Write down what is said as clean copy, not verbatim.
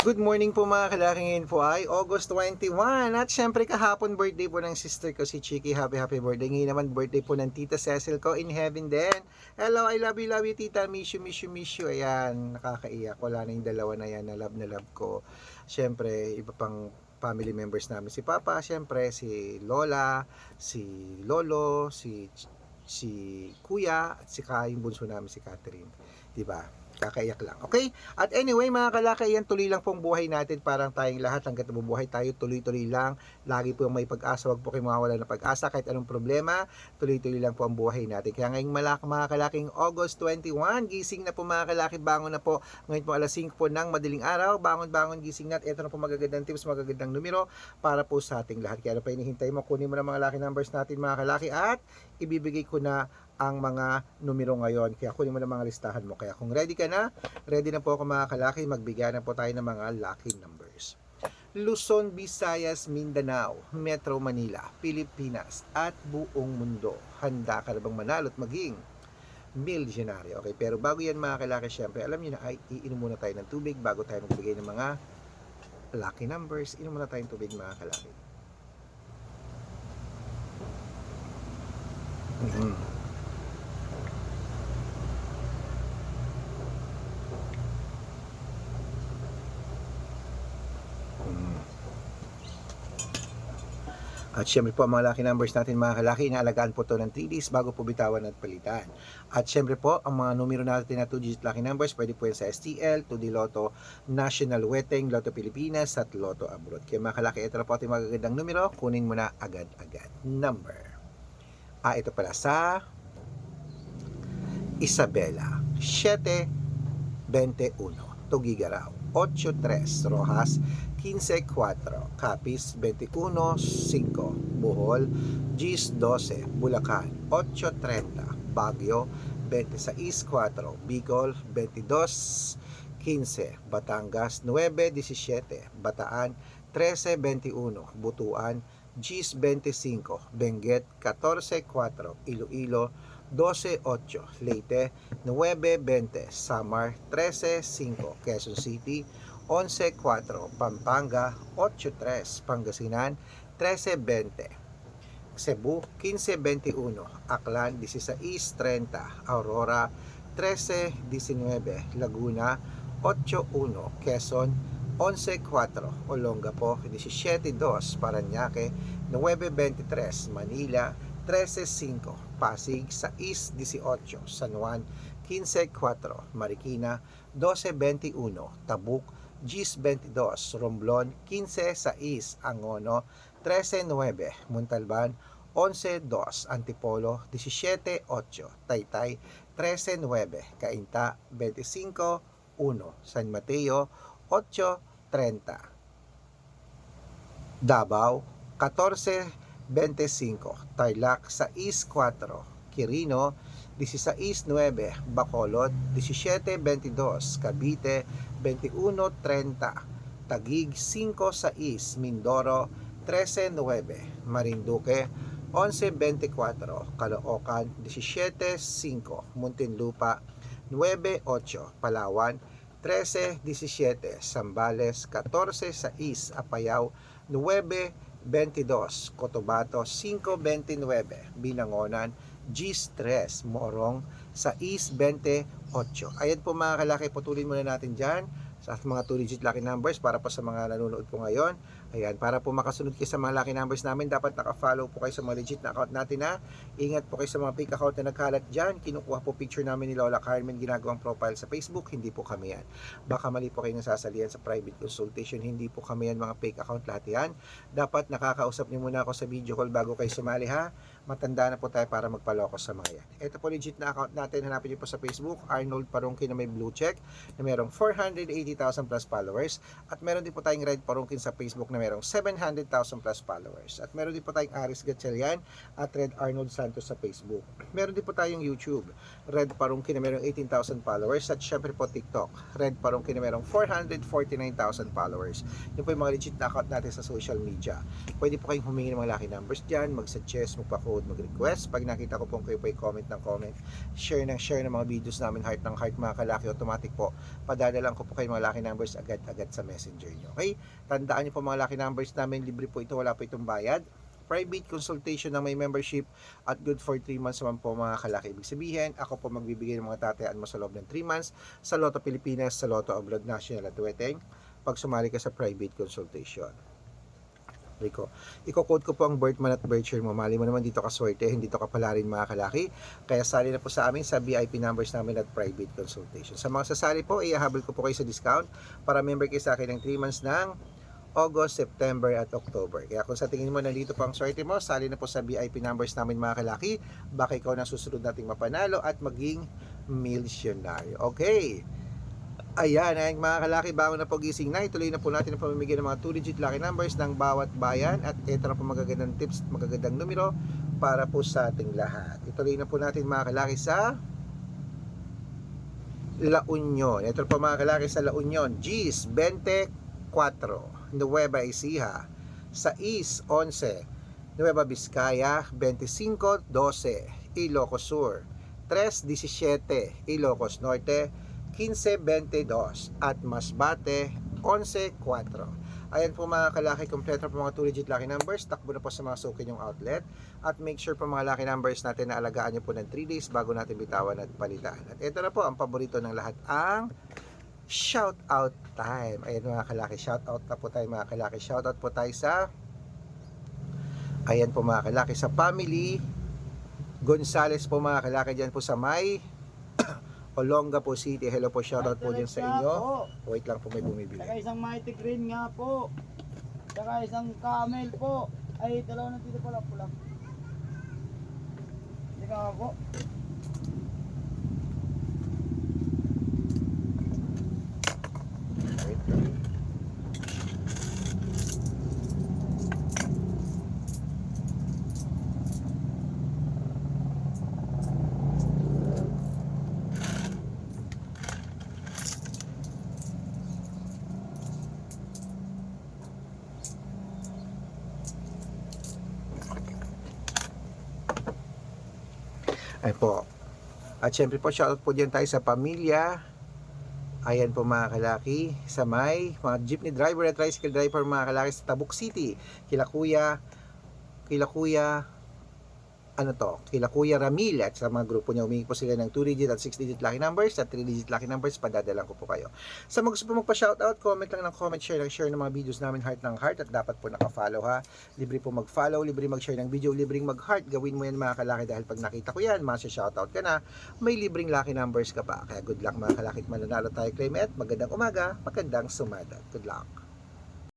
Good morning po mga kalaki, ngayon po ay August 21 at syempre kahapon birthday po ng sister ko si Chiki. Happy birthday. Ngayon naman birthday po ng tita Cecil ko in heaven din. Hello, I love you tita. Miss you. Ayan, nakakaiyak. Wala na yung dalawa na yan na love ko. Syempre, iba pang family members namin. Si Papa, syempre, si Lola, si Lolo, si Kuya, at si yung bunso namin si Catherine. Diba? Kakaiyak lang. Okay? At anyway, mga kalaki, yan tuloy lang pong buhay natin. Parang tayong lahat, hanggat nabubuhay tayo, tuloy-tuloy lang. Lagi po yung may pag-asa. Huwag po kayo mawawala ng pag-asa. Kahit anong problema, tuloy-tuloy lang po ang buhay natin. Kaya ngayong mga kalaking August 21, gising na po mga kalaki, bangon na po. Ngayon po alas 5 po ng madaling araw. Bangon, gising na. At ito na po magagandang tips, magagandang numero para po sa ating lahat. Kaya ano pa hinihintay mo, kunin mo na mga lucky numbers natin mga kalaki at ibibigay ko na ang mga numero ngayon. Kaya kunin mo na mga listahan mo. Kaya kung ready ka na, ready na po ako mga kalaki, magbigay na po tayo ng mga lucky numbers. Luzon, Visayas, Mindanao, Metro Manila, Pilipinas, at buong mundo. Handa ka na bang manalo at maging milyonaryo? Okay, pero bago yan mga kalaki, syempre, alam niyo na ay iinom muna tayo ng tubig bago tayo magbigay ng mga lucky numbers. Inom muna tayong tubig mga kalaki. At syempre po, mga lucky numbers natin mga kalaki, inaalagaan po to ng 3 days bago po bitawan at palitan. At syempre po, ang mga numero natin na 2-digit lucky numbers, pwede po yan sa STL, 2D Lotto, National Weteng, Lotto Pilipinas, at Lotto Abroad. Kaya mga kalaki, ito na po ating magagandang numero, kunin mo na agad-agad. Number. Ito pala sa Isabela, 7-21, Tugigaraw, 8-3, Rojas, 15-4, Capiz, 21-5, Bohol, Gis 12, Bulacan, 8-30, Baguio, 26-4, Bicol, 22-15, Batangas, 9-17, Bataan, 13-21, Butuan, Gis 25, Benguet, 14-4, Iloilo, 12-8, Leyte, 9-20, Samar, 13-5, Quezon City, 11-4, Pampanga, 8-3, Pangasinan, 13-20, Cebu, 15-21, Aklan, 16-30, Aurora, 13-19, Laguna, 8-1, Quezon, 11-4, Olongapo, 17-2, Parañaque, 9-23, Manila, 13-5, Pasig, 6-18, San Juan, 15-4, Marikina, 12-21, Tabuk, 10-22, Romblon, 15-6, Angono, 13-9, Montalban, 11-2, Antipolo, 17-8, Taytay, 13-9, Cainta, 25-1, San Mateo, 8-30, Davao, 14-25, Tarlac, 6-4, Quirino, 16-9, Bacolod, 17-22, Cavite, 21-30, Taguig, 5-6, Mindoro, 13-9, Marinduque, 11-24, Caloocan, 17-5, Muntinlupa, 9-8, Palawan, 13-17, Zambales, 14-6, Apayao, 9-22, Cotabato, 5-29, Binangonan, G3, Morong, 6-28. Ayan po mga kalaki, putulin muna natin dyan sa mga 2-digit lucky numbers para po sa mga nanonood po ngayon. Ayan, para po makasunod kayo sa mga lucky numbers namin, dapat naka-follow po kayo sa mga legit na account natin na. Ingat po kayo sa mga fake account na nagkalat dyan. Kinukuha po picture namin ni Lola Carmen, ginagawang profile sa Facebook, hindi po kami yan. Baka mali po kayo nasasalihan sa private consultation, hindi po kami yan, mga fake account lahat yan. Dapat nakakausap niyo muna ako sa video call bago kayo sumali ha. Matanda na po tayo para magpaloko sa mga yan. Ito po legit na account natin, hanapin niyo po sa Facebook, Arnold Parungkin na may blue check, na merong 480,000 plus followers. At meron din po tayong Red Parungkin sa Facebook na merong 700,000 plus followers. At meron din po tayong Aris Gatchalian at Red Arnold Santos sa Facebook. Meron din po tayong YouTube, Red Parungkin na merong 18,000 followers. At syempre po TikTok, Red Parungkin na merong 449,000 followers. Yun po yung mga legit na account natin sa social media. Pwede po kayong humingi ng mga lucky numbers dyan, mag-suggest, magpa-code, mag-request. Pag nakita ko pong kayo po comment ng mga videos namin, heart ng heart mga kalaki, automatic po padadalan ko po kayo mga lucky numbers agad-agad sa messenger nyo. Okay? Tandaan nyo po mga lucky numbers namin, libre po ito, wala po itong bayad. Private consultation na may membership at good for 3 months naman po mga kalaki. Ibig sabihin, ako po magbibigay ng mga tatayaan mo sa loob ng 3 months sa Lotto Pilipinas, sa Lotto Abroad National at Weteng pag sumali ka sa private consultation. Rico, i-quote ko po ang birth month at birth year mo. Mali mo naman dito ka swerte, hindi to kapala rin mga kalaki. Kaya sali na po sa amin sa VIP numbers namin at private consultation. Sa mga sasali po, ihahabol ko po kayo sa discount para member kayo sa akin ng 3 months ng August, September at October. Kaya kung sa tingin mo nandito pa ang swerte mo, sali na po sa VIP numbers namin mga kalaki. Baka ikaw na susunod nating mapanalo at maging milyonaryo. Okay. Ayan, mga kalaki, bago na po gising na, ituloy na po natin ang pamimigay ng mga 2-digit lucky numbers ng bawat bayan at ito na po magagandang tips, magagandang numero para po sa ating lahat. Ituloy na po natin mga kalaki sa La Union. Ito po mga kalaki sa La Union, Gis 24, Nueva Ecija, sa East 11, Nueva Vizcaya 25-12, Ilocos Sur 3-17, Ilocos Norte 15-22 at Masbate 11-4. Ayan po mga kalaki, kompleto po mga 2-digit lucky numbers. Takbo na po sa mga suki yung outlet at make sure po mga lucky numbers natin na alagaan nyo po ng 3 days bago natin bitawan at palitan. At ito na po ang paborito ng lahat, ang shout out time. Ayan mga kalaki, shout out na po tayo mga kalaki. Shout out po tayo sa, ayan po mga kalaki, sa family Gonzales po mga kalaki, dyan po sa may Olongapo City. Hello po, shoutout po dyan sa inyo. Wait lang po, may bumibili. Saka isang Mighty Green nga po. Saka isang Camel po. Ay, dalawa na dito pala pula. Hindi ka po. Wait lang. Ay po. At syempre po, shoutout po dyan tayo sa pamilya. Ayan po mga kalaki, sa may mga jeepney driver at tricycle driver mga kalaki sa Tabuk City. Kila Kuya Ramil at sa mga grupo niya, humingi po sila ng 2-digit at 6-digit lucky numbers at 3-digit lucky numbers, padadalan ko po kayo. Sa mga gusto po magpa-shoutout, comment lang ng comment, share ng mga videos namin, heart ng heart, at dapat po naka-follow ha. Libre po mag-follow, libre mag-share ng video, libreng mag-heart. Gawin mo yan mga kalaki dahil pag nakita ko yan, masya-shoutout ka na, may libreng lucky numbers ka pa. Kaya good luck mga kalaki, mananalo tayo, claim it. Magandang umaga, magandang sumada. Good luck.